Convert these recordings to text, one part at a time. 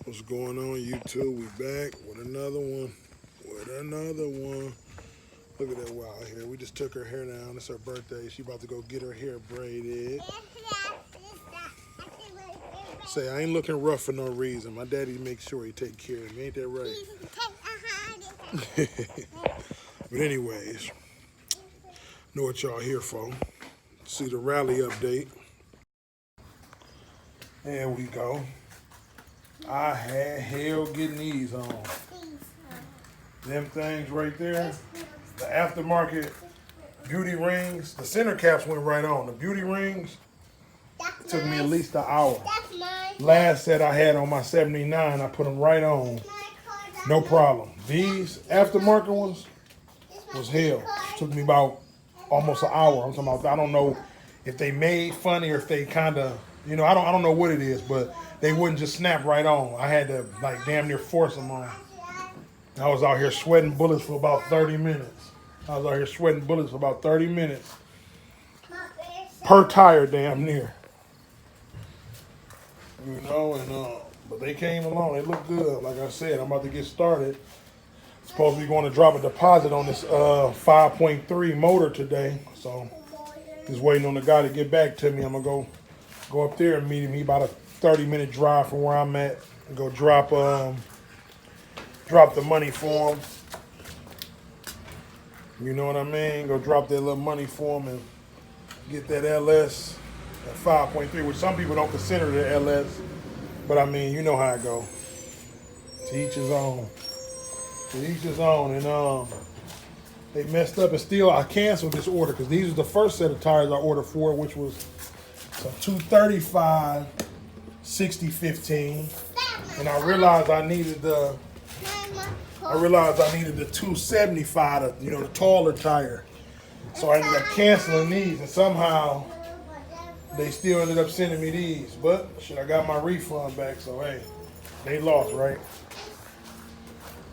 What's going on, YouTube? We back with another one. Look at that wild hair. We just took her hair down. It's her birthday. She about to go get her hair braided. Say, I ain't looking rough for no reason. My daddy makes sure he take care of me. Ain't that right? But anyways, know what y'all here for. See the rally update. There we go. I had hell getting these on. Them things right there, the aftermarket beauty rings, the center caps went right on. The beauty rings, it took me at least an hour. Last set I had on my 79, I put them right on. No problem. These aftermarket ones was hell. Took me about almost an hour. I'm talking about, I don't know if they made funny or if they kind of, I don't know what it is, but they wouldn't just snap right on. I had to like damn near force them on. I was out here sweating bullets for about 30 minutes. Per tire damn near. But they came along. They look good. Like I said, I'm about to get started. Supposed to be going to drop a deposit on this 5.3 motor today. So just waiting on the guy to get back to me. I'm gonna go up there and meet him. He about a 30-minute drive from where I'm at. And go drop the money for him. You know what I mean? Go drop that little money for him and get that LS at 5.3, which some people don't consider the LS. But I mean, you know how it go. To each his own. And they messed up, and still I canceled this order because these are the first set of tires I ordered for, which was a 235 60/15, and I realized I needed the 275, the taller tire. So I ended up canceling these, and somehow they still ended up sending me these. But shit, I got my refund back, so hey, they lost, right?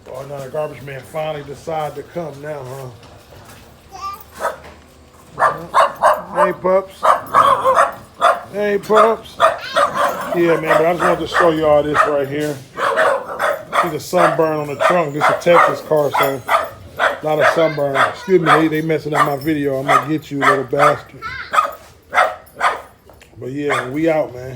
Oh, now the garbage man finally decided to come now, huh? Hey, pups. Yeah, man, but I just wanted to show y'all this right here. See the sunburn on the trunk. This is a Texas car, so a lot of sunburn. Excuse me, they messing up my video. I'm going to get you, little bastard. But yeah, we out, man.